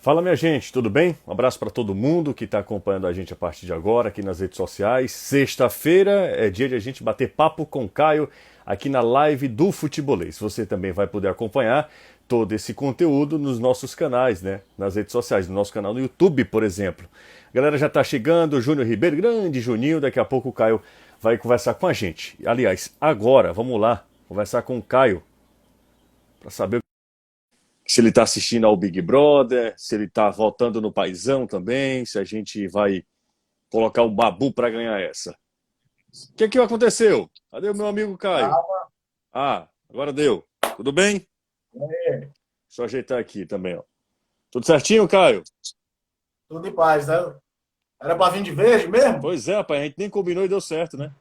Fala, minha gente, tudo bem? Um abraço para todo mundo que está acompanhando a gente a partir de agora aqui nas redes sociais. Sexta-feira é dia de a gente bater papo com o Caio aqui na live do Futebolês. Você também vai poder acompanhar todo esse conteúdo nos nossos canais, né? Nas redes sociais, no nosso canal no YouTube, por exemplo. A galera já está chegando, o Júnior Ribeiro, grande Juninho, daqui a pouco o Caio vai conversar com a gente. Aliás, agora, vamos lá, conversar com o Caio para saber se ele está assistindo ao Big Brother, se ele está votando no Paizão também, se a gente vai colocar o Babu para ganhar essa. O que aconteceu? Cadê o meu amigo Caio? Calma, Ah, agora deu. Tudo bem? é, Deixa eu ajeitar aqui também, ó. Tudo certinho, Caio? tudo em paz, né? Era pra vir de verde mesmo? Pois é, rapaz, a gente nem combinou e deu certo, né?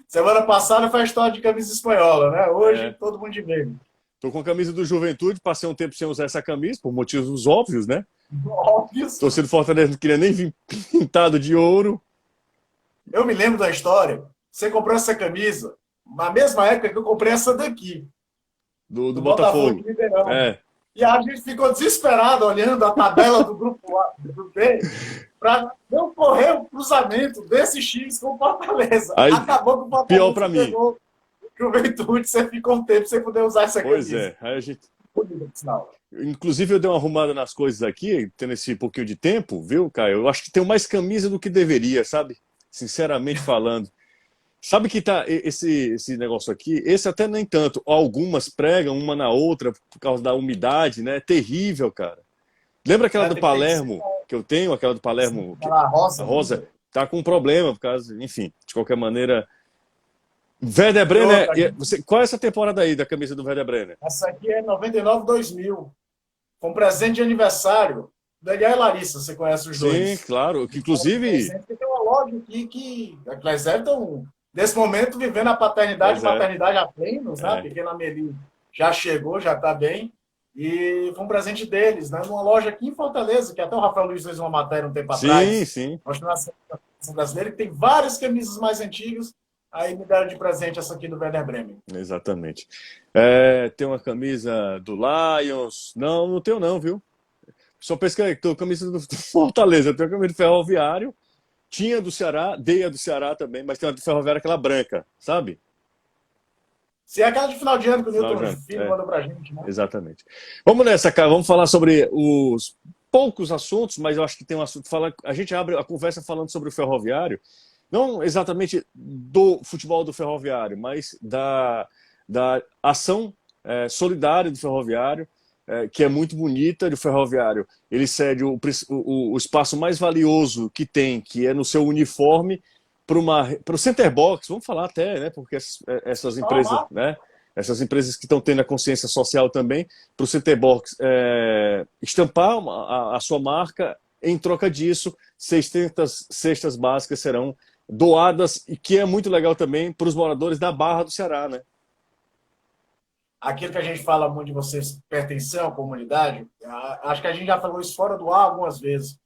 Semana passada foi a história de camisa espanhola, né? Hoje É. todo mundo de verde. Tô com a camisa do Juventude, passei um tempo sem usar essa camisa, por motivos óbvios, né? Óbvio. Torcida do Fortaleza não queria nem vir pintado de ouro Eu me lembro da história. Você comprou essa camisa na mesma época que eu comprei essa daqui, do do Botafogo de Botafogo. Ribeirão. É, E a gente ficou desesperado olhando a tabela do grupo A, do grupo B, para não correr o cruzamento desse X com o Fortaleza. aí, Acabou que o pior pra Fortaleza mim. pegou Juventude, você ficou um tempo sem poder usar essa Pois camisa. é, aí a gente. Bonito, por sinal. Inclusive, eu dei uma arrumada nas coisas aqui, tendo esse pouquinho de tempo, viu, Caio? Eu acho que tenho mais camisa do que deveria, sabe? Sinceramente falando. Sabe que tá esse negócio aqui? Esse até nem tanto. Algumas pregam uma na outra por causa da umidade, né? É terrível, cara. Lembra aquela do Tem que ser Palermo que eu tenho? Aquela do Palermo, aquela a rosa rosa, linda. tá com problema, por causa. Enfim, de qualquer maneira. Werder E Brenner. outra, Qual é essa temporada aí da camisa do Werder Brenner? essa aqui é 99-2000. Com presente de aniversário. Daniel e Larissa, você conhece os Sim, dois. claro. Que Fala de inclusive. presente, porque tem uma loja aqui que eles estão, nesse momento, vivendo a paternidade e Pois é. maternidade a plenos, né? A É. pequena Amelie já chegou, já está bem. E foi um presente deles, né? Numa loja aqui em Fortaleza, que até o Rafael Luiz fez uma matéria um tempo Sim, atrás, sim, mostrando a seleção brasileira, que tem várias camisas mais antigas. Aí me deram de presente essa aqui do Werder Bremen. exatamente. É, tem uma camisa do Lions. Não, não tenho não, viu? Só pesquei, tô camisa do Fortaleza, eu tenho a camisa do Ferroviário, tinha do Ceará, dei a do Ceará também, mas tem a do Ferroviário aquela branca, sabe? Se é aquela de final de ano que o Final de Newton ano. Filho É, mandou pra gente, né? exatamente. Vamos nessa, cara, vamos falar sobre os poucos assuntos, mas eu acho que tem um assunto, a gente abre a conversa falando sobre o Ferroviário, não exatamente do futebol do Ferroviário, mas da ação solidária do Ferroviário, que é muito bonita do Ferroviário. Ele cede o espaço mais valioso que tem, que é no seu uniforme, para o center box, vamos falar até, né? Porque essas empresas, Falar. né? Essas empresas que estão tendo a consciência social também, para o center box estampar a sua marca, em troca disso, 600 cestas básicas serão doadas, e que é muito legal também para os moradores da Barra do Ceará, né? Aquilo que a gente fala muito de vocês pertencer à comunidade, acho que a gente já falou isso fora do ar algumas vezes,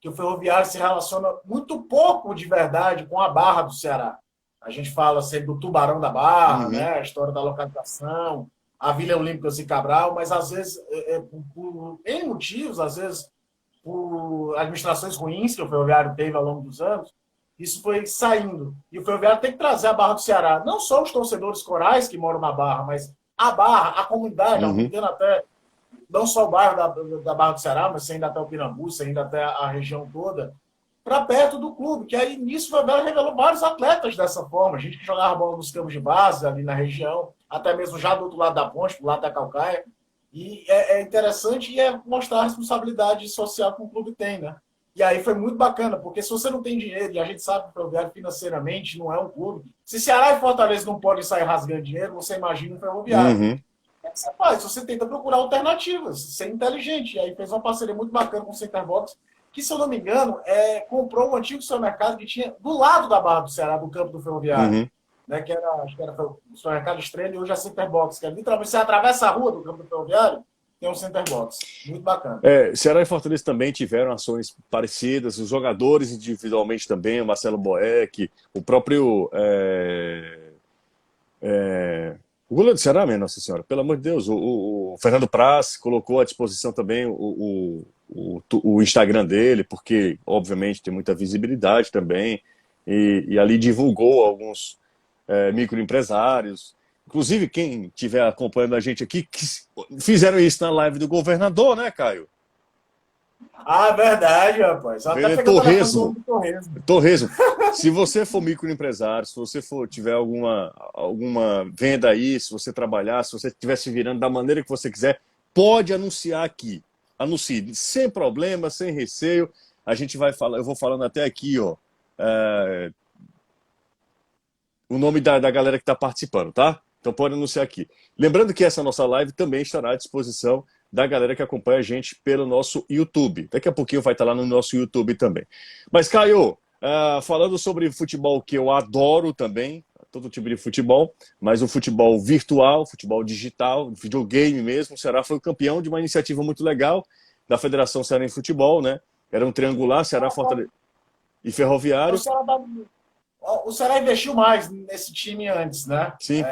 que o ferroviário se relaciona muito pouco de verdade com a Barra do Ceará. A gente fala sempre do Tubarão da Barra, Uhum. né, a história da localização, a Vila Olímpica de Cabral, mas às vezes, por N motivos, às vezes por administrações ruins que o ferroviário teve ao longo dos anos, isso foi saindo. E o ferroviário tem que trazer a Barra do Ceará, não só os torcedores corais que moram na Barra, mas a Barra, a comunidade, Uhum. aumentando até não só o bairro da Barra do Ceará, mas ainda até o Pirambu, ainda até a região toda, para perto do clube, que aí nisso o Favela revelou vários atletas dessa forma, gente que jogava bola nos campos de base ali na região, até mesmo já do outro lado da ponte, do lado da Calcaia, e é interessante e é mostrar a responsabilidade social que o clube tem, né? E aí foi muito bacana, porque se você não tem dinheiro, e a gente sabe que o Ferroviário financeiramente não é um clube, se Ceará e Fortaleza não podem sair rasgando dinheiro, você imagina o Ferroviário. Uhum. Você faz, você tenta procurar alternativas, ser inteligente. E aí fez uma parceria muito bacana com o Centerbox, que, se eu não me engano, comprou um antigo supermercado que tinha do lado da Barra do Ceará, do campo do Ferroviário. Uhum. Né, que era, acho que era o supermercado Estrela e hoje é Centerbox, que é literalmente você atravessa a rua do campo do Ferroviário, tem um Centerbox. Muito bacana. Ceará e Fortaleza também tiveram ações parecidas, os jogadores individualmente também, o Marcelo Boeck, o próprio O goleiro do Ceará, minha Nossa Senhora, pelo amor de Deus, o Fernando Praz colocou à disposição também o Instagram dele, porque, obviamente, tem muita visibilidade também, e ali divulgou alguns microempresários. Inclusive, quem estiver acompanhando a gente aqui, que fizeram isso na live do governador, né, Caio? Ah, verdade, rapaz. Até Vender pegou o telefone do torresmo. homem do Torresmo. Torresmo. Se você for microempresário, se você for tiver alguma venda aí, se você trabalhar, se você estiver se virando da maneira que você quiser, pode anunciar aqui. Anuncie, sem problema, sem receio. A gente vai falar, eu vou falando até aqui, ó, é, o nome da galera que está participando, tá? Então pode anunciar aqui. Lembrando que essa nossa live também estará à disposição da galera que acompanha a gente pelo nosso YouTube. Daqui a pouquinho vai estar lá no nosso YouTube também. Mas, Caio, falando sobre futebol que eu adoro também, todo tipo de futebol, mas o futebol virtual, futebol digital, videogame mesmo, o Ceará foi o campeão de uma iniciativa muito legal da Federação Cearense de Futebol, né? Era um triangular, Ceará, Fortaleza e O Ferroviário. Ceará, o Ceará investiu mais nesse time antes, né? Sim.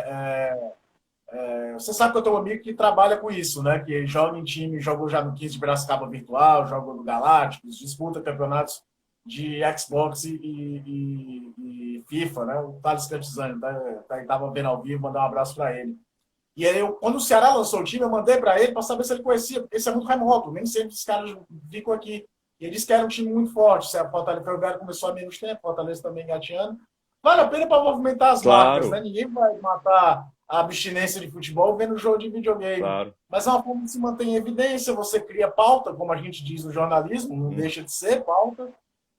Você sabe que eu tenho um amigo que trabalha com isso, né? Que joga em time, jogou já no 15 de Piracicaba Virtual, jogou no Galácticos, disputa campeonatos de Xbox e FIFA, né? O Thales Cantizani, estava vendo ao vivo, mandar um abraço para ele. E aí, quando o Ceará lançou o time, eu mandei para ele para saber se ele conhecia, porque esse é muito remoto, nem sempre os caras ficam aqui. E ele disse que era um time muito forte. Se a Fortaleza Ferroviário começou há menos tempo, Fortaleza também engateando. Vale a pena para movimentar as marcas, Claro, né? Ninguém vai matar a abstinência de futebol vendo jogo de videogame. claro. Mas é uma forma que se mantém em evidência, você cria pauta, como a gente diz no jornalismo, não deixa de ser pauta,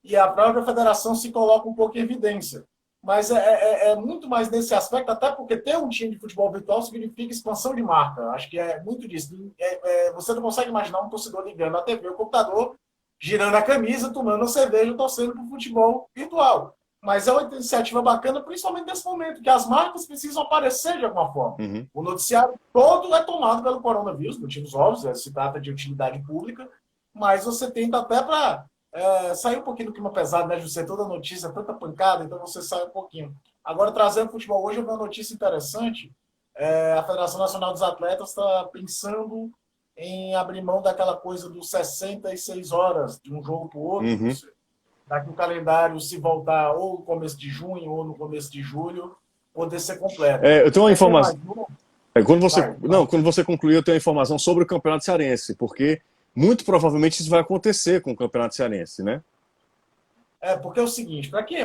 e a própria federação se coloca um pouco em evidência. Mas é muito mais nesse aspecto, até porque ter um time de futebol virtual significa expansão de marca. Acho que é muito disso. Você não consegue imaginar um torcedor ligando a TV, o computador, girando a camisa, tomando uma cerveja, torcendo para o futebol virtual. Mas é uma iniciativa bacana, principalmente nesse momento, que as marcas precisam aparecer de alguma forma. Uhum. O noticiário todo é tomado pelo coronavírus, motivos óbvios, se trata de utilidade pública, mas você tenta até para sair um pouquinho do clima pesado, né, José? Toda notícia, tanta pancada, então você sai um pouquinho. Agora, trazendo futebol hoje, eu vi uma notícia interessante. A Federação Nacional dos Atletas está pensando em abrir mão daquela coisa dos 66 horas de um jogo para o outro. Uhum. Daqui o calendário, se voltar ou no começo de junho ou no começo de julho, poder ser completo. Eu tenho uma informação. Vai. Quando você concluir, eu tenho uma informação sobre o Campeonato Cearense, porque muito provavelmente isso vai acontecer com o Campeonato Cearense, né? Porque é o seguinte, para quem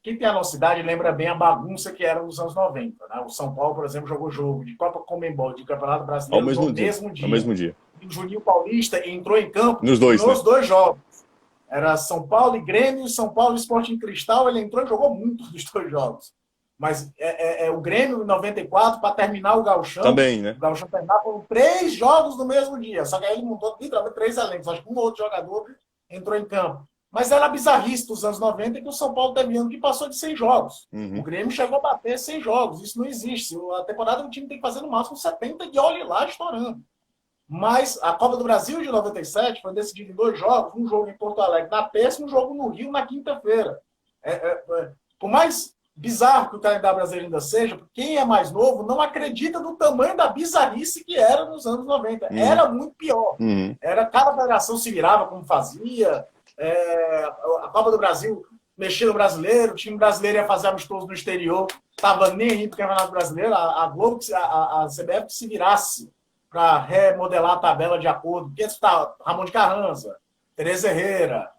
tem a nossa idade lembra bem a bagunça que era nos anos 90. Né? O São Paulo, por exemplo, jogou jogo de Copa Conmebol, de Campeonato Brasileiro no mesmo dia. Ao mesmo dia. E o Juninho Paulista entrou em campo Nos dois jogos. Era São Paulo e Grêmio, São Paulo e Sporting Cristal. Ele entrou e jogou muito dos dois jogos. Mas o Grêmio em 94, para terminar o Gauchão, também, né? O Gauchão terminar foram 3 jogos no mesmo dia. Só que aí ele montou literalmente 3 elencos. Acho que um outro jogador entrou em campo. Mas era bizarrice dos anos 90 que o São Paulo teve ano que passou de 100 jogos. Uhum. O Grêmio chegou a bater 100 jogos. Isso não existe. A temporada do time tem que fazer no máximo 70 e olhe lá estourando. Mas a Copa do Brasil de 97 foi decidida em 2 jogos. Um jogo em Porto Alegre na terça e um jogo no Rio na quinta-feira. Por mais bizarro que o calendário brasileiro ainda seja, quem é mais novo não acredita no tamanho da bizarrice que era nos anos 90. Era muito pior. Cada federação se virava como fazia. A Copa do Brasil mexia no brasileiro, o time brasileiro ia fazer amistoso no exterior, estava nem aí para o Campeonato Brasileiro, a Globo, a CBF que se virasse para remodelar a tabela de acordo, porque está Ramon de Carranza, Tereza Herrera,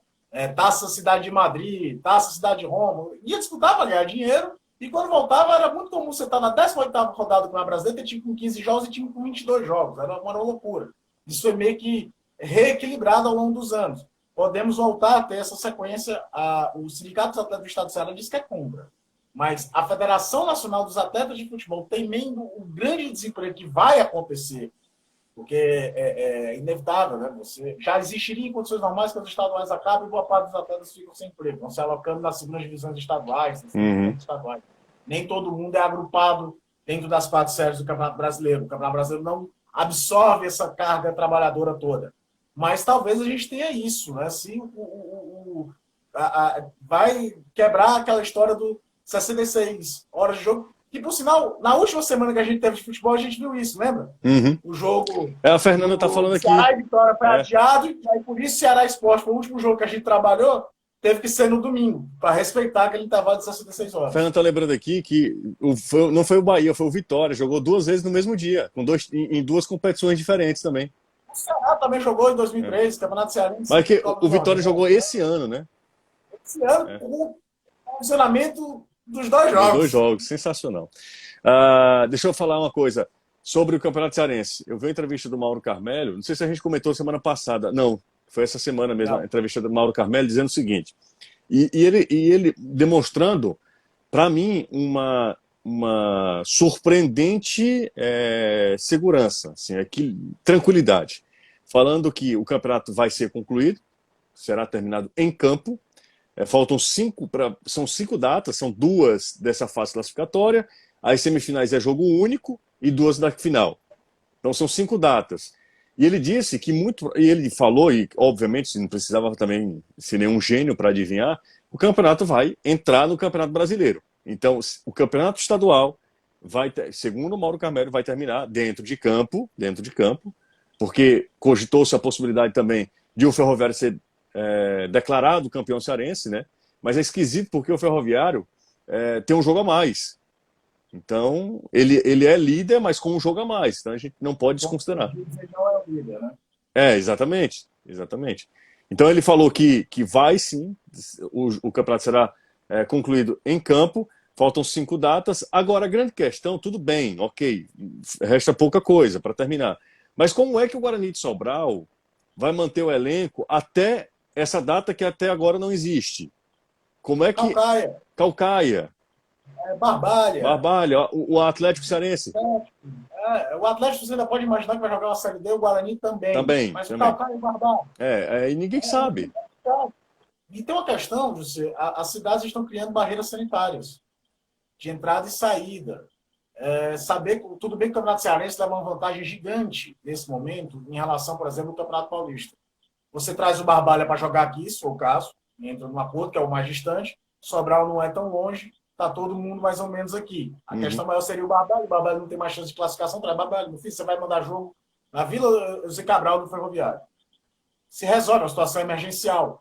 Taça Cidade de Madrid, Taça Cidade de Roma, ia disputar para ganhar dinheiro, e quando voltava era muito comum você estar na 18ª rodada do Campeonato Brasileiro, ter time com 15 jogos e time com 22 jogos, era uma loucura. Isso foi meio que reequilibrado ao longo dos anos. Podemos voltar a ter essa sequência. O Sindicato dos Atletas do Estado do Ceará diz que é contra. Mas a Federação Nacional dos Atletas de Futebol, temendo o grande desemprego que vai acontecer, porque é inevitável, né? Você já existiria em condições normais que os estaduais acabam e boa parte dos atletas ficam sem emprego. Vão se alocando nas segundas divisões estaduais, estaduais. Nem todo mundo é agrupado dentro das 4 séries do Campeonato Brasileiro. O Campeonato Brasileiro não absorve essa carga trabalhadora toda. Mas talvez a gente tenha isso, né? Se vai quebrar aquela história do 66 horas de jogo. Que, por sinal, na última semana que a gente teve de futebol, a gente viu isso, lembra? Uhum. O jogo... A Fernanda tá falando aqui. Ceará e Vitória foi adiado, e aí por isso Ceará Esporte foi o último jogo que a gente trabalhou, teve que ser no domingo, para respeitar aquele intervalo de 66 horas. A Fernanda tá lembrando aqui que não foi o Bahia, foi o Vitória. Jogou 2 vezes no mesmo dia, em 2 competições diferentes também. O Ceará também jogou em 2003, Campeonato Cearense. Mas que o Vitória jogou esse ano, né? Esse ano, com o funcionamento dos 2 jogos. Dos 2 jogos, sensacional. Deixa eu falar uma coisa sobre o Campeonato Cearense. Eu vi a entrevista do Mauro Carmelo, não sei se a gente comentou semana passada. Não, foi essa semana mesmo, a entrevista do Mauro Carmelo, dizendo o seguinte. E ele demonstrando, para mim, uma surpreendente segurança, assim, tranquilidade. Falando que o campeonato vai ser concluído, será terminado em campo. Faltam 5, são 5 datas, são 2 dessa fase classificatória. As semifinais é jogo único e 2 da final. Então são 5 datas. E ele disse que e ele falou, e obviamente não precisava também ser nenhum gênio para adivinhar, o campeonato vai entrar no Campeonato Brasileiro. Então o campeonato estadual segundo o Mauro Carmelo, vai terminar dentro de campo, porque cogitou-se a possibilidade também de o Ferroviário ser declarado campeão cearense, né? Mas é esquisito porque o Ferroviário tem um jogo a mais. Então, ele é líder, mas com um jogo a mais. Então, a gente não pode desconsiderar. Ele não é o líder, né? Exatamente. Então, ele falou que vai sim, o campeonato será concluído em campo, faltam 5 datas. Agora, a grande questão, tudo bem, ok, resta pouca coisa para terminar. Mas como é que o Guarani de Sobral vai manter o elenco até essa data que até agora não existe? Como é que... Calcaia. Barbalha, o Atlético Cearense. O Atlético você ainda pode imaginar que vai jogar uma Série D, o Guarani também. Mas o Calcaia e o Barbalha. E ninguém sabe. E tem uma questão, José, as cidades estão criando barreiras sanitárias de entrada e saída. Tudo bem que o Campeonato Cearense leva uma vantagem gigante nesse momento em relação, por exemplo, ao Campeonato Paulista. Você traz o Barbalha para jogar aqui, se for o caso, entra num acordo que é o mais distante, Sobral não é tão longe, está todo mundo mais ou menos aqui. A questão maior seria o Barbalha não tem mais chance de classificação, traz Barbalha, meu filho, você vai mandar jogo na Vila José Cabral do Ferroviário. Se resolve, é uma situação emergencial.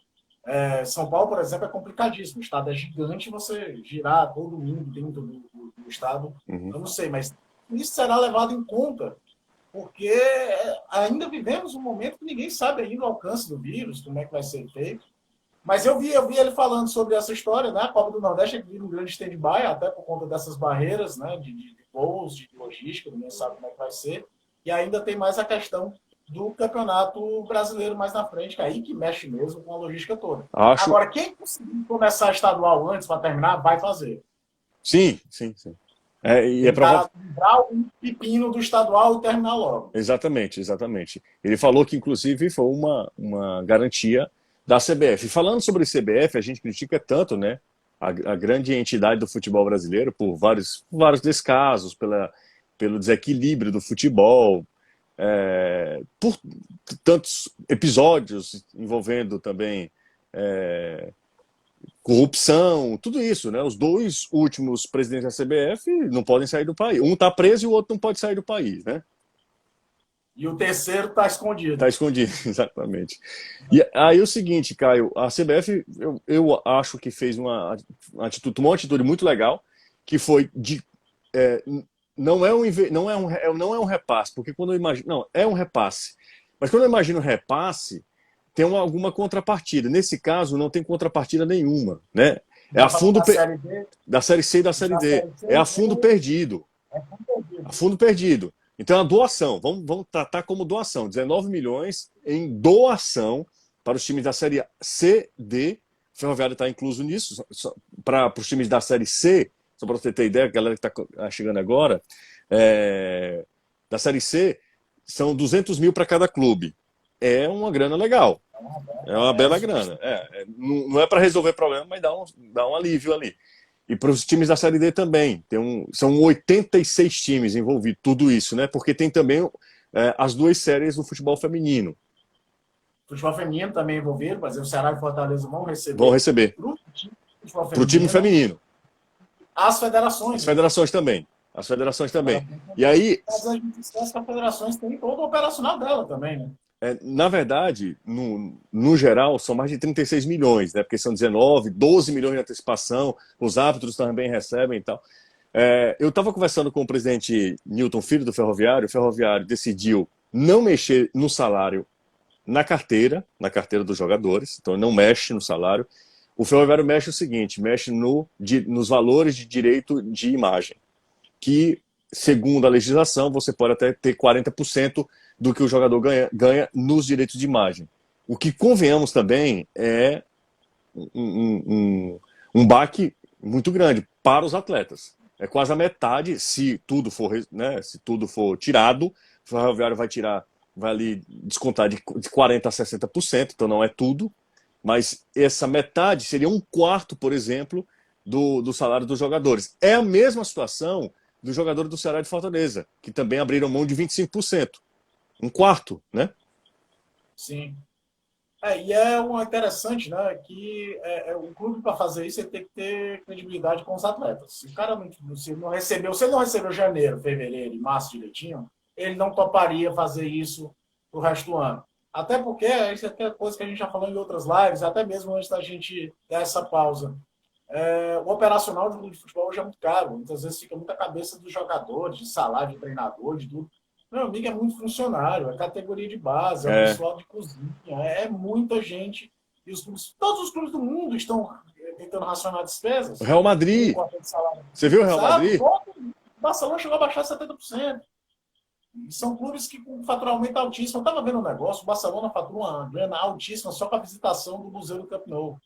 São Paulo, por exemplo, é complicadíssimo. O estado é gigante, você girar todo mundo dentro do estado, eu não sei, mas isso será levado em conta, porque ainda vivemos um momento que ninguém sabe ainda o alcance do vírus, como é que vai ser feito. Mas eu vi ele falando sobre essa história, né? A Copa do Nordeste é um grande stand-by, até por conta dessas barreiras, né? De voos, de logística, ninguém sabe como é que vai ser. E ainda tem mais a questão do Campeonato Brasileiro mais na frente, que é aí que mexe mesmo com a logística toda. Agora, quem conseguir começar estadual antes para terminar, vai fazer. Sim. Para livrar o pepino do estadual e terminar logo. Exatamente. Ele falou que, inclusive, foi uma garantia da CBF. E falando sobre a CBF, a gente critica tanto, né, a grande entidade do futebol brasileiro por vários descasos, pelo desequilíbrio do futebol, por tantos episódios envolvendo também corrupção, tudo isso, né? Os 2 últimos presidentes da CBF não podem sair do país. Um está preso e o outro não pode sair do país, né? E o terceiro está escondido. Está escondido, exatamente. E aí o seguinte, Caio, a CBF, eu acho que fez tomou uma atitude muito legal, que foi não é um repasse, porque quando eu imagino... Não, é um repasse. Mas quando eu imagino repasse, tem alguma contrapartida. Nesse caso, não tem contrapartida nenhuma, né? É a fundo da Série C e da Série D. É a fundo perdido. A fundo perdido. Então, a doação, vamos tratar como doação, 19 milhões em doação para os times da Série C, D, o Ferroviário está incluso nisso, para os times da Série C, só para você ter ideia, a galera que está chegando agora, da Série C, são 200 mil para cada clube. É uma grana legal, é uma bela grana. Não é para resolver problema, mas dá um alívio ali. E para os times da Série D também. São 86 times envolvidos, tudo isso, né? Porque tem também as 2 séries do futebol feminino. O futebol feminino também envolvido, por exemplo, o Ceará e Fortaleza vão receber. Para o time feminino. As federações. As federações também. As federações também. E aí... Mas a gente esquece que as federações têm todo o operacional dela também, né? Na verdade, no geral, são mais de 36 milhões, né? Porque são 19, 12 milhões de antecipação, os árbitros também recebem e tal. Eu estava conversando com o presidente Newton Filho do Ferroviário, o Ferroviário decidiu não mexer no salário na carteira dos jogadores, então não mexe no salário. O Ferroviário mexe o seguinte, mexe nos valores de direito de imagem, que, segundo a legislação, você pode até ter 40% do que o jogador ganha nos direitos de imagem. O que, convenhamos também, é um baque muito grande para os atletas. É quase a metade, se tudo for, né, se tudo for tirado, o Ferroviário vai ali descontar de 40% a 60%, então não é tudo, mas essa metade seria um quarto, por exemplo, do salário dos jogadores. É a mesma situação dos jogadores do Ceará e de Fortaleza, que também abriram mão de 25%. Um quarto, né? Sim. E é interessante, né, que o clube, para fazer isso, ele tem que ter credibilidade com os atletas. Se o cara se ele não recebeu janeiro, fevereiro e março direitinho, ele não toparia fazer isso pro resto do ano. Até porque, isso é coisa que a gente já falou em outras lives, até mesmo antes da gente dar essa pausa. O operacional de clube de futebol hoje é muito caro. Muitas vezes fica muita cabeça dos jogadores, de salário de treinador, de tudo. Meu amigo, é muito funcionário, é categoria de base, é pessoal de cozinha, é muita gente. E todos os clubes do mundo estão tentando racionar despesas. O Real Madrid. Você viu o Real Madrid? O Barcelona chegou a baixar 70%. E são clubes que com faturamento altíssimo. Eu estava vendo um negócio, o Barcelona fatura uma grana altíssima só com a visitação do Museu do Camp Nou.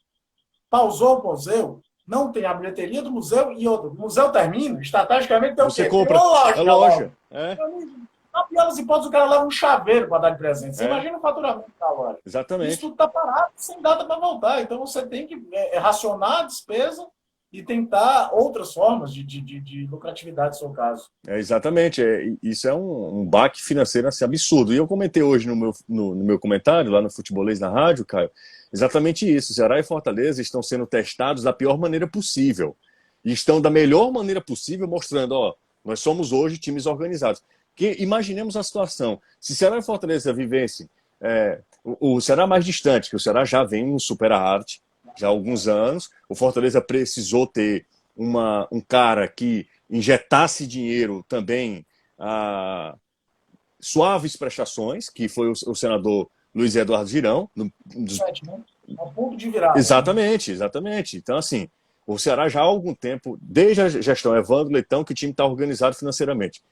Pausou o museu, não tem a bilheteria do museu e outro. O museu termina, estrategicamente tem o quê? Você compra a loja. Na pior das hipóteses, o cara leva um chaveiro para dar de presente. Você imagina o faturamento da loja. Exatamente. Isso tudo está parado, sem data para voltar. Então você tem que racionar a despesa e tentar outras formas de lucratividade, no seu caso. Exatamente. Isso é um baque financeiro assim, absurdo. E eu comentei hoje no meu comentário, lá no Futebolês na rádio, Caio, exatamente isso. Ceará e Fortaleza estão sendo testados da pior maneira possível. E estão da melhor maneira possível, mostrando, nós somos hoje times organizados. Que imaginemos a situação. Se Ceará e Fortaleza vivessem o Ceará mais distante, que o Ceará já vem um super arte já há alguns anos, o Fortaleza precisou ter um cara que injetasse dinheiro também a suaves prestações, que foi o senador Luiz Eduardo Girão. Um ponto de virada. Exatamente. Então, assim, o Ceará já há algum tempo, desde a gestão Evandro Leitão, que o time está organizado financeiramente.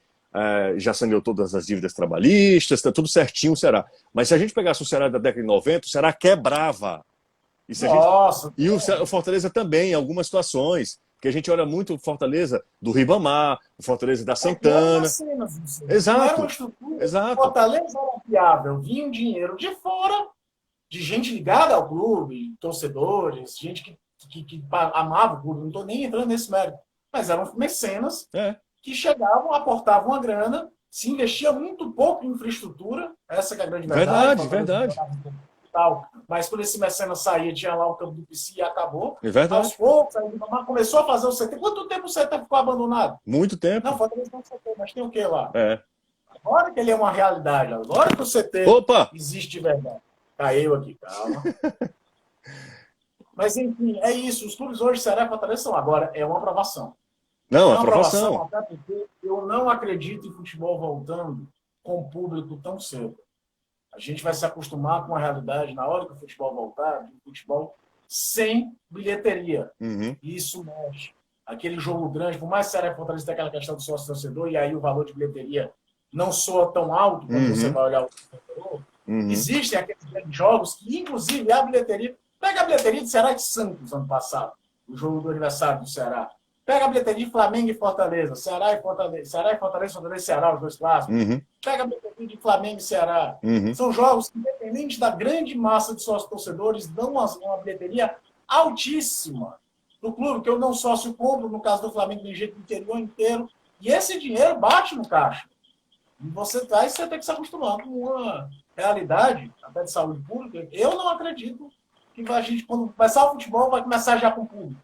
Já saneou todas as dívidas trabalhistas, está tudo certinho o Ceará. Mas se a gente pegasse o Ceará da década de 90, o Ceará quebrava. E o Fortaleza também, em algumas situações. Porque a gente olha muito o Fortaleza do Ribamar, o Fortaleza da Santana. Exato. O Fortaleza era viável, vinha um dinheiro de fora, de gente ligada ao clube, torcedores, gente que amava o clube, não estou nem entrando nesse mérito. Mas eram mecenas que chegavam, aportavam uma grana, se investia muito pouco em infraestrutura, essa que é a grande verdade. Verdade. Mas quando esse mecenas saía, tinha lá o campo do PC e acabou. Verdade. Aos poucos, aí começou a fazer o CT. Quanto tempo o CT ficou abandonado? Muito tempo. Não, Fortaleza não CT, mas tem o que lá? Agora que ele é uma realidade, agora que o CT existe de verdade. Caiu aqui, calma. Mas, enfim, é isso. Os clubes hoje, Ceará e Fortaleza, são agora. É uma aprovação. Não, aprovação. Até porque eu não acredito em futebol voltando com o público tão cedo. A gente vai se acostumar com a realidade, na hora que o futebol voltar, de futebol sem bilheteria. E isso mexe. Aquele jogo grande, por mais Ceará e Fortaleza tem aquela questão do sócio-torcedor, e aí o valor de bilheteria não soa tão alto quando você vai olhar o torcedor. Existem aqueles grandes jogos que, inclusive, a bilheteria... Pega a bilheteria de Ceará e de Santos, ano passado, o jogo do aniversário do Ceará. Pega a bilheteria de Flamengo e Fortaleza, Ceará e Fortaleza, Fortaleza e Ceará, os dois clássicos. Pega a bilheteria de Flamengo e Ceará. São jogos que, independente da grande massa de sócios torcedores, dão uma bilheteria altíssima do clube, que eu não sócio compro, no caso do Flamengo, tem jeito do interior inteiro. E esse dinheiro bate no caixa. E você tem que se acostumar com uma realidade, até de saúde pública. Eu não acredito que a gente, quando começar o futebol, vai começar já com o público.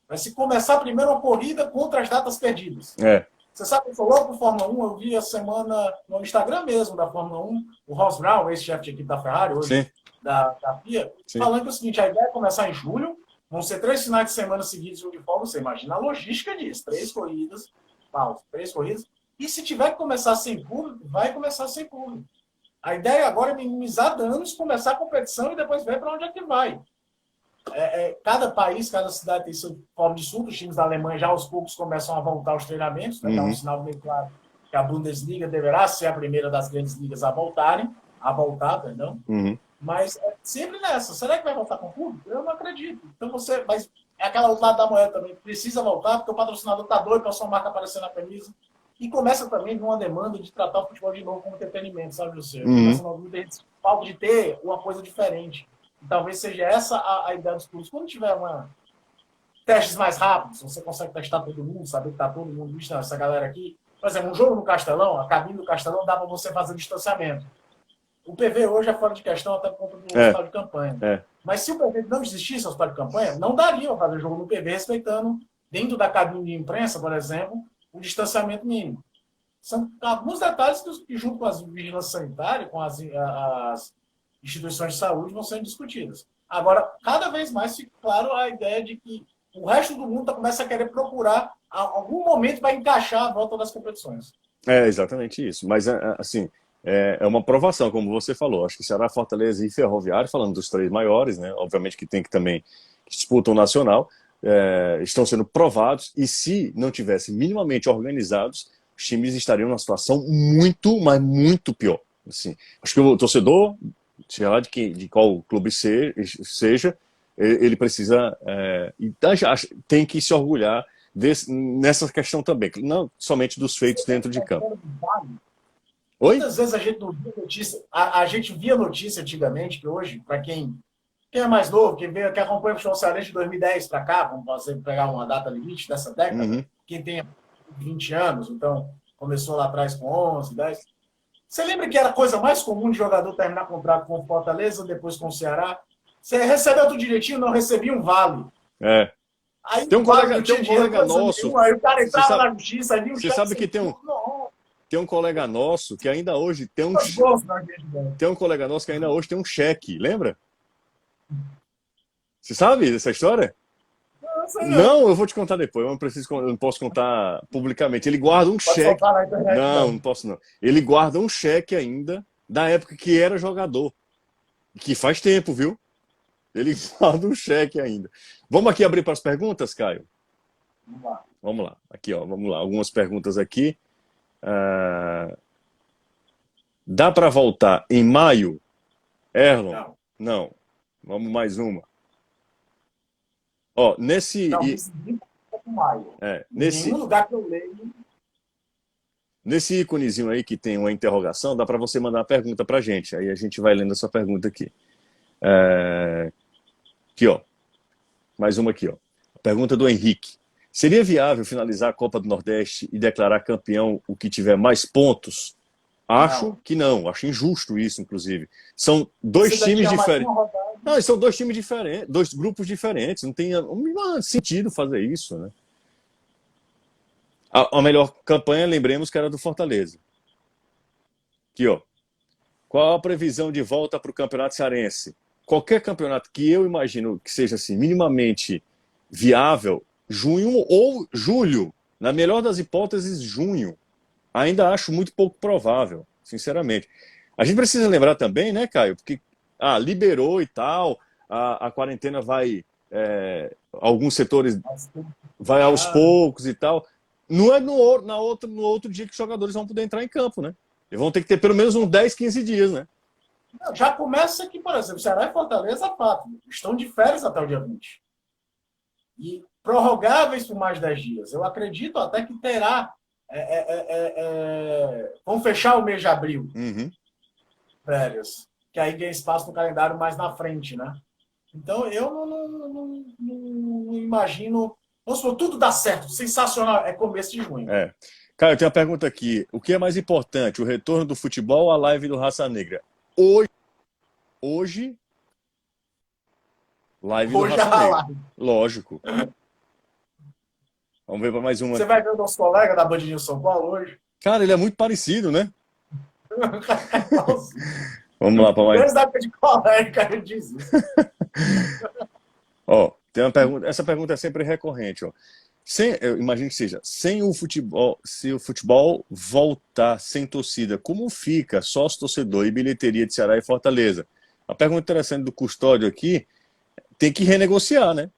Vai se começar primeiro uma corrida contra as datas perdidas. É. Você sabe que eu sou louco por Fórmula 1, eu vi a semana no Instagram mesmo da Fórmula 1, o Ross Brown, ex-chefe de equipe da Ferrari, hoje Sim. da FIA, Sim. falando que é o seguinte, a ideia é começar em julho, vão ser 3 finais de semana seguidos de folga, você imagina a logística disso, 3 corridas, pausa, 3 corridas, e se tiver que começar sem público, vai começar sem público. A ideia agora é minimizar danos, começar a competição e depois ver para onde é que vai. Cada país, cada cidade tem sua forma de surto. Os times da Alemanha já aos poucos começam a voltar aos treinamentos, né? Dá um sinal bem claro que a Bundesliga deverá ser a primeira das grandes ligas a voltar, perdão. Mas é sempre nessa. Será que vai voltar com o público? Eu não acredito. Então mas é aquela outra lado da moeda também. Precisa voltar porque o patrocinador está doido para a sua marca aparecer na camisa. E começa também numa demanda de tratar o futebol de novo como entretenimento, sabe, José? Começa uma dúvida de falta de ter uma coisa diferente. E talvez seja essa a ideia dos clubes. Quando tiver testes mais rápidos, você consegue testar todo mundo, saber que está todo mundo visto, essa galera aqui. Por exemplo, um jogo no Castelão, a cabine do Castelão dá para você fazer distanciamento. O PV hoje é fora de questão até por conta do hospital de campanha. Mas se o PV não existisse o hospital de campanha, não daria para fazer jogo no PV respeitando, dentro da cabine de imprensa, por exemplo, o distanciamento mínimo. São alguns detalhes que junto com as vigilância sanitária, com as instituições de saúde, vão sendo discutidas. Agora, cada vez mais fica claro a ideia de que o resto do mundo começa a querer procurar algum momento para encaixar a volta das competições. É exatamente isso. Mas, assim, é uma provação, como você falou. Acho que Ceará, Fortaleza e Ferroviário, falando dos 3 maiores, né? Obviamente que tem que também que disputam o Nacional, estão sendo provados, e se não tivessem minimamente organizados, os times estariam numa situação muito, mas muito pior. Assim, acho que o torcedor, seja lá de qual clube seja, ele precisa tem que se orgulhar nessa questão também, não somente dos feitos dentro de campo. Oi? Muitas vezes a gente não via notícia, a gente via notícia antigamente, que hoje, para quem é mais novo, que acompanha o futebol cearense de 2010 para cá, vamos você pegar uma data limite dessa década, quem tem 20 anos, então começou lá atrás com 11, 10. Você lembra que era a coisa mais comum de jogador terminar contrato com o Fortaleza, depois com o Ceará? Você recebeu tudo direitinho, não recebia um vale. Aí tem um colega nosso. Aí o cara entrava na justiça, aí vinha um cheque. Você sabe que tem um colega nosso que ainda hoje tem um. Tem um colega nosso que ainda hoje tem um cheque, lembra? Você sabe dessa história? Não, eu vou te contar depois. Eu não posso contar publicamente. Ele guarda um cheque. Não posso não. Ele guarda um cheque ainda da época que era jogador. Que faz tempo, viu? Ele guarda um cheque ainda. Vamos aqui abrir para as perguntas, Caio? Vamos lá. Aqui, ó. Vamos lá. Algumas perguntas aqui. Dá para voltar em maio? Erlon? Não. Vamos mais uma. Ó, nesse lugar que eu leio. Nesse íconezinho aí que tem uma interrogação, dá para você mandar uma pergunta para a gente. Aí a gente vai lendo a sua pergunta aqui. Aqui, ó. Mais uma aqui, ó. A pergunta do Henrique. Seria viável finalizar a Copa do Nordeste e declarar campeão o que tiver mais pontos? Acho que não. Acho injusto isso, inclusive. São 2 times diferentes. Não, são 2 times diferentes, 2 grupos diferentes. Não tem sentido fazer isso, né? A melhor campanha, lembremos que era do Fortaleza. Aqui, ó. Qual a previsão de volta para o Campeonato Cearense? Qualquer campeonato que eu imagino que seja assim, minimamente viável, junho ou julho. Na melhor das hipóteses, junho. Ainda acho muito pouco provável, sinceramente. A gente precisa lembrar também, né, Caio? Porque liberou e tal, a quarentena vai... alguns setores vai aos poucos e tal. Não é no outro dia que os jogadores vão poder entrar em campo, né? Eles vão ter que ter pelo menos uns 10, 15 dias, né? Já começa aqui, por exemplo, Ceará e Fortaleza, fato, estão de férias até o dia 20. E prorrogáveis por mais 10 dias. Eu acredito até que terá... vão fechar o mês de abril. Férias. Que aí ganha espaço no calendário mais na frente, né? Então, eu não imagino... Vamos supor, tudo dá certo, sensacional, é começo de junho. Cara, eu tenho uma pergunta aqui. O que é mais importante, o retorno do futebol ou a live do Raça Negra? Hoje live do Raça Negra. Lógico. Vamos ver para mais uma. Você vai ver o nosso colega da Band News São Paulo hoje? Cara, ele é muito parecido, né? Vamos lá para mais. Desde a época de colégio, cara, ele diz isso. Ó, tem uma pergunta. Essa pergunta é sempre recorrente, ó. Eu imagino que seja, sem o futebol, se o futebol voltar sem torcida, como fica sócio torcedor e bilheteria de Ceará e Fortaleza? A pergunta interessante do Custódio aqui, tem que renegociar, né?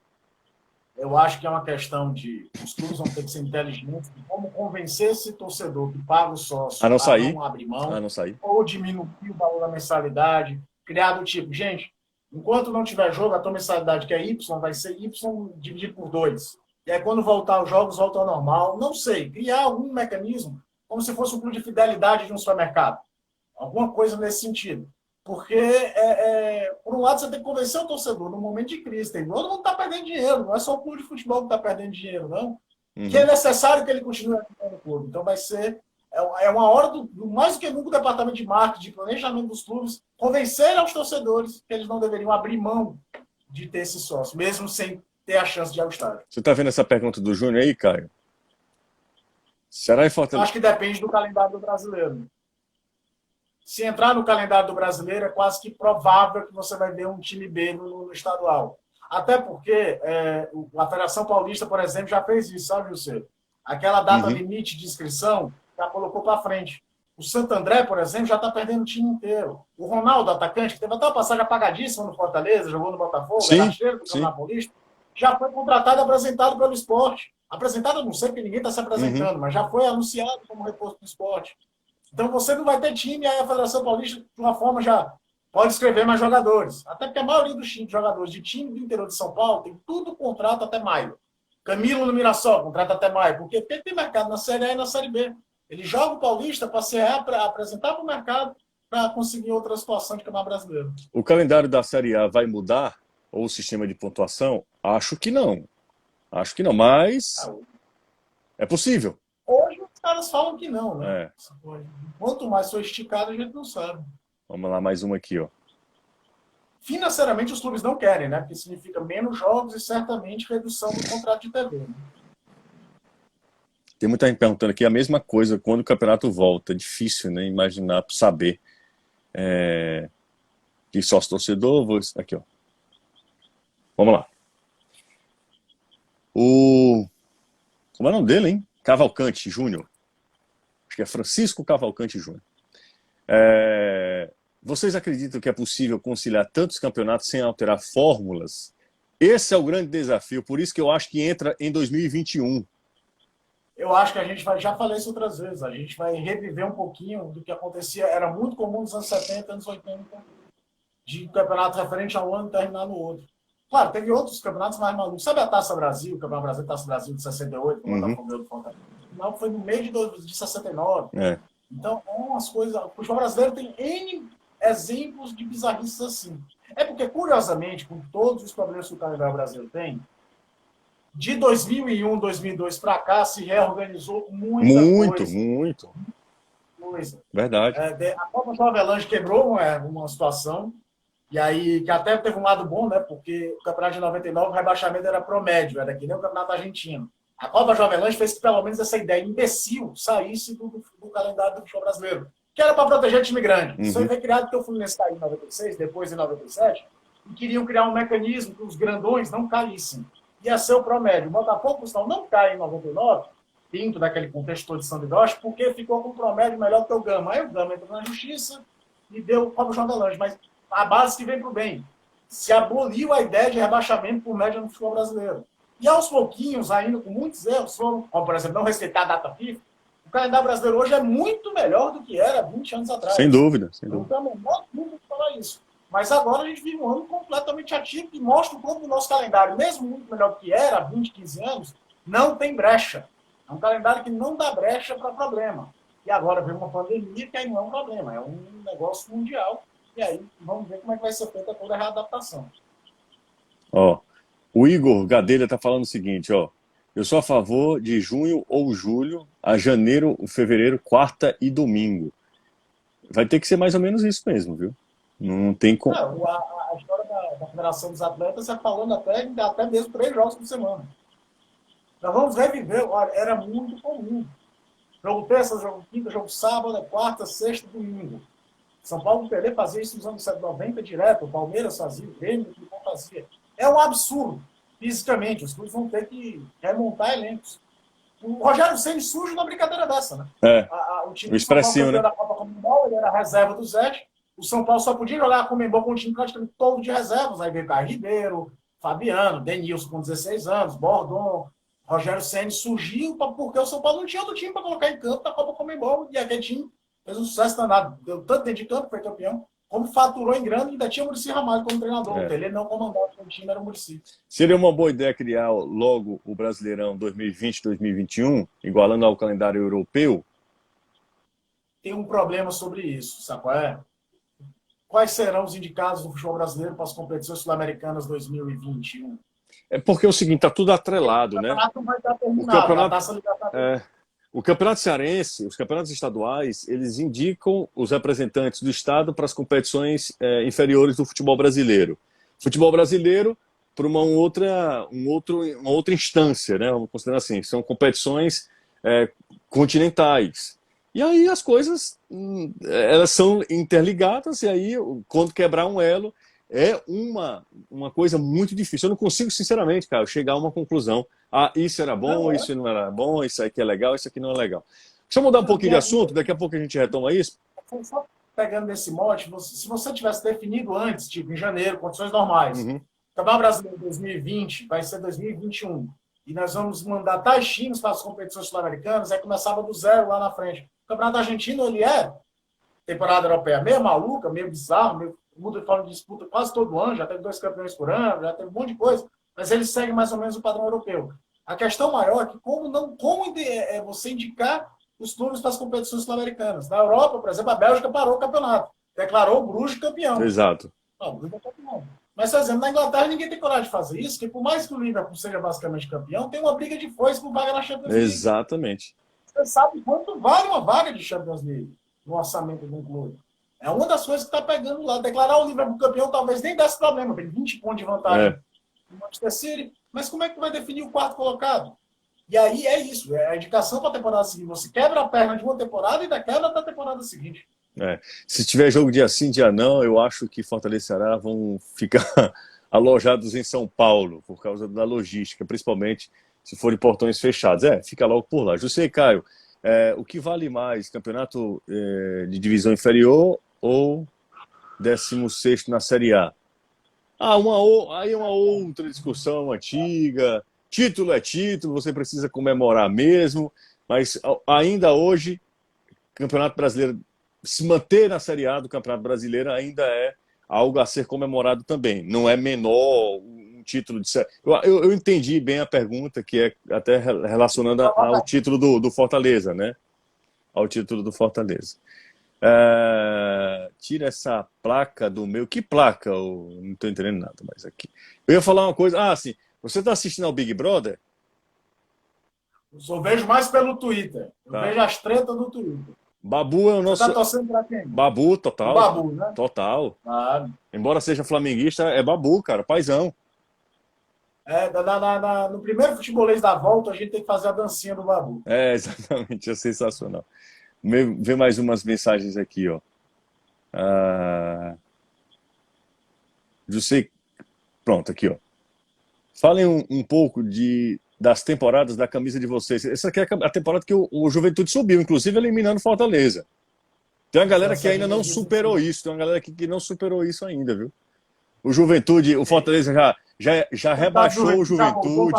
Eu acho que é uma questão de os clubes vão ter que ser inteligentes de como convencer esse torcedor que paga o sócio A não sair. não abrir mão, A não sair. ou diminuir o valor da mensalidade, criar do tipo, gente, enquanto não tiver jogo, a tua mensalidade que é Y vai ser Y dividido por 2. E aí, quando voltar os jogos, volta ao normal. Não sei, criar algum mecanismo como se fosse um clube de fidelidade de um supermercado. Alguma coisa nesse sentido. Porque, por um lado, você tem que convencer o torcedor no momento de crise. Todo mundo está perdendo dinheiro, não é só o clube de futebol que está perdendo dinheiro, não. Que é necessário que ele continue no clube. Então, vai ser uma hora, mais do que nunca, o departamento de marketing, de planejamento dos clubes, convencer aos torcedores que eles não deveriam abrir mão de ter esse sócio, mesmo sem ter a chance de ir ao estádio. Você está vendo essa pergunta do Júnior aí, Caio? Ceará e Fortaleza. Acho que depende do calendário do brasileiro. Se entrar no calendário do brasileiro, é quase que provável que você vai ver um time B no estadual. Até porque a Federação Paulista, por exemplo, já fez isso, sabe, José? Aquela data limite de inscrição já colocou para frente. O Santo André, por exemplo, já está perdendo o time inteiro. O Ronaldo, atacante, que teve até uma passagem apagadíssima no Fortaleza, jogou no Botafogo, era artilheiro do Campeonato Paulista, já foi contratado e apresentado pelo Sport. Apresentado, eu não sei, porque ninguém está se apresentando, mas já foi anunciado como reforço do Sport. Então você não vai ter time, aí a Federação Paulista, de uma forma, já pode escrever mais jogadores. Até porque a maioria dos jogadores de time do interior de São Paulo tem tudo contrato até maio. Camilo no Mirassol, contrato até maio. Porque tem mercado na Série A e na Série B. Ele joga o Paulista para apresentar para o mercado para conseguir outra situação de campeonato brasileiro. O calendário da Série A vai mudar? Ou o sistema de pontuação? Acho que não. Acho que não, mas é possível. Hoje os caras falam que não, né? É. Quanto mais for esticado, a gente não sabe. Vamos lá, mais uma aqui, ó. Financeiramente, os clubes não querem, né? Porque significa menos jogos e certamente redução do contrato de TV. Né? Tem muita gente perguntando aqui a mesma coisa quando o campeonato volta. É difícil, né? Imaginar, saber. Que sócio torcedor, aqui, ó. Vamos lá. Como é o nome dele, hein? Cavalcante Júnior. Acho que é Francisco Cavalcante Júnior. Vocês acreditam que é possível conciliar tantos campeonatos sem alterar fórmulas? Esse é o grande desafio, por isso que eu acho que entra em 2021. Eu acho que a gente vai, já falei isso outras vezes, a gente vai reviver um pouquinho do que acontecia, era muito comum nos anos 70, anos 80, de campeonato referente a um ano terminar no outro. Claro, teve outros campeonatos mais malucos. Sabe a Taça Brasil, o Campeonato Brasileiro, Taça Brasil de 68, não, foi no meio de 69. Então, umas coisas. O futebol brasileiro tem N exemplos de bizarrices assim. É porque, curiosamente, com todos os problemas que o calendário brasileiro tem, de 2001, 2002 para cá, se reorganizou muita coisa. Muito. Verdade. A Copa do Avelange quebrou uma situação. E aí, que até teve um lado bom, né? Porque o campeonato de 99, o rebaixamento era promédio, era que nem o campeonato argentino. A Copa Jovelange fez que pelo menos essa ideia imbecil saísse do calendário do futebol brasileiro, que era para proteger time grande. Isso aí foi criado porque o Fluminense caiu em 96, depois em 97, e queriam criar um mecanismo que os grandões não caíssem. Ia ser o promédio. O Botafogo, por não cai em 99, dentro daquele contexto todo de São Bigoste, porque ficou com um promédio melhor que o Gama. Aí o Gama entrou na justiça e deu o Copa Jovelange. Mas a base que vem para o bem. Se aboliu a ideia de rebaixamento por média no futebol brasileiro. E aos pouquinhos, ainda com muitos erros, como, por exemplo, não respeitar a data FIFA, o calendário brasileiro hoje é muito melhor do que era 20 anos atrás. Sem dúvida. Não tem a menor dúvida de falar isso. Mas agora a gente vive um ano completamente atípico e mostra como o nosso calendário, mesmo muito melhor do que era há 20, 15 anos, não tem brecha. É um calendário que não dá brecha para problema. E agora vem uma pandemia que aí não é um problema, é um negócio mundial. E aí, vamos ver como é que vai ser feita toda a readaptação. O Igor Gadelha está falando o seguinte, eu sou a favor de junho ou julho a janeiro, fevereiro, quarta e domingo. Vai ter que ser mais ou menos isso mesmo, viu? Não tem como. A história da Federação dos Atletas é falando até mesmo 3 jogos por semana. Nós vamos reviver. Olha, era muito comum. Jogo terça, jogo quinta, jogo sábado, quarta, sexta, domingo. São Paulo, o Pelé fazia isso nos anos 90 direto, o Palmeiras fazia, o Grêmio não fazia. É um absurdo, fisicamente. Os clubes vão ter que remontar elencos. O Rogério Ceni surge numa brincadeira dessa, né? O time o de São Paulo expressinho, né? da Copa Comembol, ele era reserva do Zé. O São Paulo só podia jogar a Comembol com um time praticamente todo de reservas. Aí veio Caio Ribeiro, Fabiano, Denilson com 16 anos, Bordon. Rogério Ceni surgiu porque o São Paulo não tinha outro time para colocar em campo na Copa Comembol. E aquele time fez um sucesso danado. Deu tanto dentro de campo, foi campeão, como faturou em grana e ainda tinha o Muricy Ramalho como treinador. O Pelé não comandava o time, era o Muricy. Seria uma boa ideia criar logo o Brasileirão 2020-2021, igualando ao calendário europeu? Tem um problema sobre isso, sabe qual é? Quais serão os indicados do futebol brasileiro para as competições sul-americanas 2021? É porque é o seguinte, está tudo atrelado, né? O campeonato não vai estar terminado, o campeonato cearense, os campeonatos estaduais, eles indicam os representantes do estado para as competições inferiores do futebol brasileiro. Futebol brasileiro para uma outra instância, né? Vamos considerar assim, são competições continentais. E aí as coisas elas são interligadas e aí quando quebrar um elo é uma coisa muito difícil. Eu não consigo, sinceramente, cara, chegar a uma conclusão. Ah, isso era bom, isso não era bom, isso aqui é legal, isso aqui não é legal. Deixa eu mudar um pouquinho de assunto, daqui a pouco a gente retoma isso. Só pegando nesse mote, se você tivesse definido antes, tipo em janeiro, condições normais, o Campeonato Brasileiro 2020 vai ser 2021, e nós vamos mandar tais times para as competições sul-americanas, aí começava do zero lá na frente. O Campeonato Argentino, ele é temporada europeia meio maluca, meio bizarro, meio muda de forma de disputa quase todo ano, já teve 2 campeões por ano, já teve um monte de coisa, mas ele segue mais ou menos o padrão europeu. A questão maior é que como você indicar os clubes para as competições sul-americanas. Na Europa, por exemplo, a Bélgica parou o campeonato, declarou o Bruges campeão. Exato. Não, o Bruges é campeão. Mas, por exemplo, na Inglaterra ninguém tem coragem de fazer isso, porque por mais que o Liverpool seja basicamente campeão, tem uma briga de foice por vaga na Champions League. Exatamente. Você sabe quanto vale uma vaga de Champions League no orçamento de um clube. É uma das coisas que está pegando lá. Declarar o Liverpool campeão talvez nem desse problema. Tem 20 pontos de vantagem no Manchester City. Mas como é que vai definir o quarto colocado? E aí é isso. É a indicação para a temporada seguinte. Você quebra a perna de uma temporada e ainda quebra da temporada seguinte. Se tiver jogo dia sim, dia não, eu acho que Fortaleza e Ceará vão ficar alojados em São Paulo por causa da logística, principalmente se forem portões fechados. Fica logo por lá. José e Caio, o que vale mais, campeonato de divisão inferior ou 16º na Série A? Aí uma outra discussão antiga. Título é título, você precisa comemorar mesmo, mas ainda hoje, Campeonato Brasileiro, se manter na Série A do Campeonato Brasileiro ainda é algo a ser comemorado também. Não é menor um título de... Eu entendi bem a pergunta, que é até relacionando ao título do Fortaleza, né? Ao título do Fortaleza. Tira essa placa do meu... Que placa? Eu não estou entendendo nada mais aqui. Eu ia falar uma coisa... sim. Você está assistindo ao Big Brother? Eu só vejo mais pelo Twitter. Eu vejo as tretas do Twitter. Babu é o nosso... Você está torcendo para quem? Babu, total. O Babu, né? Total. Claro. Embora seja flamenguista, é Babu, cara. Paizão. No primeiro futebolês da volta, a gente tem que fazer a dancinha do Babu. Exatamente. É sensacional. Vê mais umas mensagens aqui, ó. José... Pronto, aqui, ó. Falem um pouco das temporadas da camisa de vocês. Essa aqui é a temporada que o Juventude subiu, inclusive eliminando Fortaleza. Tem uma galera que ainda não superou isso. Tem uma galera que não superou isso ainda, viu? O Juventude, o Fortaleza já rebaixou o Juventude.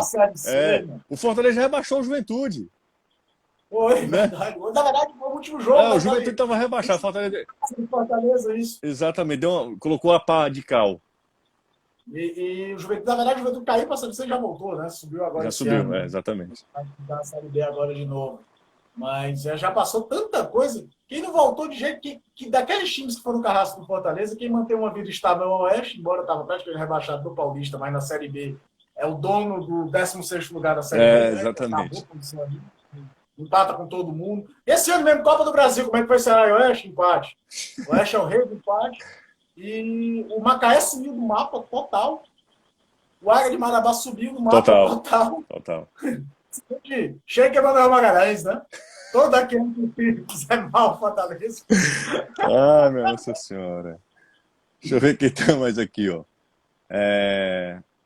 O Fortaleza já rebaixou o Juventude. Foi, né? Na verdade, foi o último jogo. O Juventude estava rebaixado. Fortaleza, isso. Exatamente. Colocou a pá de cal. E o Juventude, na verdade, o Juventude caiu para a Série C, já voltou, né? Subiu agora. Já subiu, exatamente. Vai ficar na Série B agora de novo. Mas já passou tanta coisa. Quem não voltou de jeito que daqueles times que foram no carrasco do Fortaleza, quem mantém uma vida estável é o Oeste, embora estava praticamente rebaixado do Paulista, mas na Série B é o dono do 16º lugar da Série B. Exatamente. Né? Empata com todo mundo. Esse ano mesmo, Copa do Brasil, como é que foi Ceará e Oeste? Empate. O Oeste é o rei do empate. E o Macaé sumiu do mapa total. O Águia de Marabá subiu no mapa total. Chega Manuel Magalhães, né? Todo aquele que fizer mal ao Fortaleza. Ah, nossa senhora. Deixa eu ver quem tá mais aqui, ó.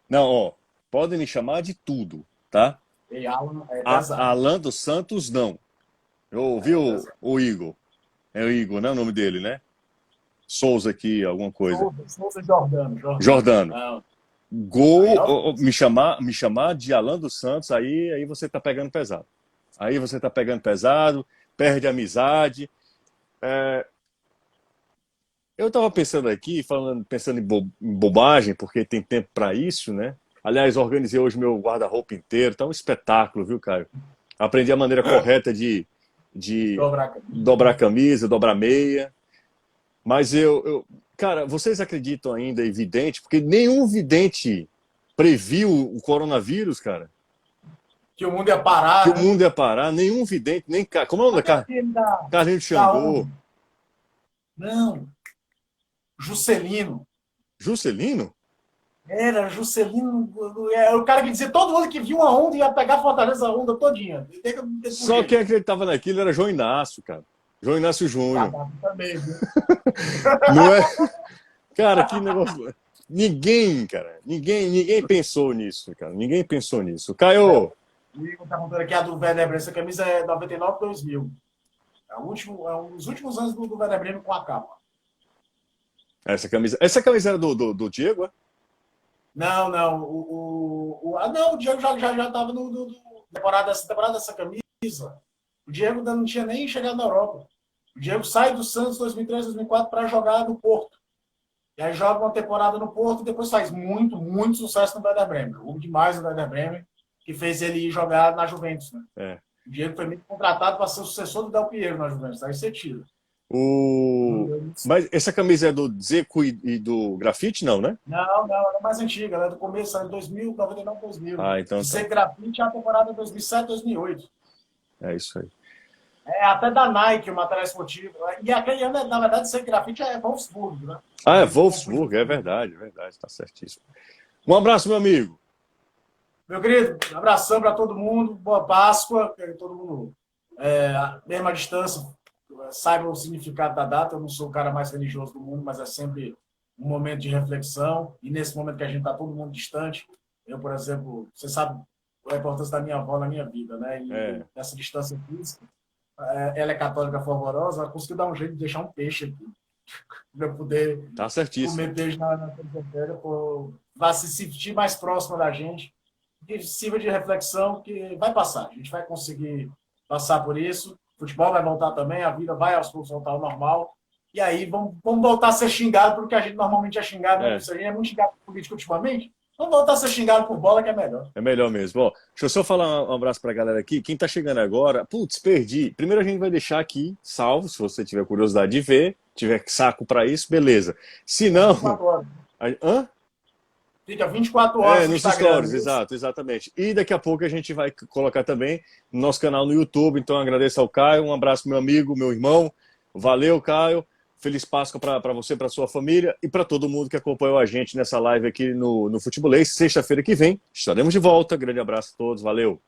Não, ó, podem me chamar de tudo, tá? E Alan é pesado. Alan dos Santos, não. Eu ouvi o Igor. É o Igor, não é o nome dele, né? Souza aqui, alguma coisa. Souza Jordano. Jordano. Não. Gol, me chamar de Alan dos Santos, aí você tá pegando pesado. Aí você tá pegando pesado, perde a amizade. Eu tava pensando aqui, pensando em bobagem, porque tem tempo para isso, né? Aliás, organizei hoje meu guarda-roupa inteiro, tá um espetáculo, viu, Caio? Aprendi a maneira correta de dobrar a camisa, dobrar a meia. Mas cara, vocês acreditam ainda em vidente? Porque nenhum vidente previu o coronavírus, cara. Que o mundo ia parar, Que né? o mundo ia parar, nenhum vidente, nem. Como é o nome da Carlinhos de Xangô? Não. Juscelino. Juscelino? Era Juscelino. O cara que dizia todo mundo que viu uma onda ia pegar a Fortaleza a onda todinha. Só quem acreditava naquilo era João Inácio, cara. João Inácio Júnior. Também, viu? Não é? Cara, que negócio. Ninguém pensou nisso, cara. Ninguém pensou nisso. Caio. O Igor tá contando aqui a do Werder Bremen. Essa camisa é 99-2000. É um dos últimos anos do Werder Bremen com a capa. Essa camisa era do Diego, é? Não. Não, o Diego já estava nessa temporada dessa camisa. O Diego ainda não tinha nem chegado na Europa. O Diego sai do Santos 2003, 2004 para jogar no Porto. E aí joga uma temporada no Porto e depois faz muito sucesso no Werder Bremen. Jogou demais no Werder Bremen, que fez ele ir jogar na Juventus, né? O Diego foi meio contratado para ser o sucessor do Del Piero na Juventus. Aí você tira. Mas essa camisa é do Dzeko e do Grafite, não, né? Não, ela é mais antiga. Ela é do começo, de 2000, 99, 2000. Então. Dzeko Grafite é a temporada 2007, 2008. É isso aí. É até da Nike o material esportivo. E aquele ano, na verdade, Dzeko Grafite é Wolfsburg, né? É Wolfsburg, é verdade, tá certíssimo. Um abraço, meu amigo. Meu querido, abração para todo mundo, boa Páscoa, que todo mundo, mesma distância, saiba o significado da data. Eu não sou o cara mais religioso do mundo, mas é sempre um momento de reflexão, e nesse momento que a gente está todo mundo distante, eu, por exemplo, você sabe a importância da minha avó na minha vida, né? E essa distância física, ela é católica fervorosa, ela conseguiu dar um jeito de deixar um peixe aqui, para eu poder comer peixe na terça-feira, vai se sentir mais próxima da gente, que sirva de reflexão, que vai passar. A gente vai conseguir passar por isso. O futebol vai voltar também, a vida vai aos poucos voltar ao normal. E aí vamos voltar a ser xingado porque a gente normalmente é xingado. A gente é muito xingado por política ultimamente. Vamos voltar a ser xingado por bola, que é melhor. É melhor mesmo. Ó, deixa eu só falar um abraço pra galera aqui. Quem tá chegando agora, perdi. Primeiro a gente vai deixar aqui salvo, se você tiver curiosidade de ver, tiver saco pra isso, beleza. Se não... 24 horas. Hã? Fica 24 horas nos stories, exatamente. E daqui a pouco a gente vai colocar também no nosso canal no YouTube. Então agradeço ao Caio, um abraço meu amigo, meu irmão. Valeu, Caio. Feliz Páscoa para você, para sua família e para todo mundo que acompanhou a gente nessa live aqui no Futebolês. Sexta-feira que vem estaremos de volta. Grande abraço a todos, valeu.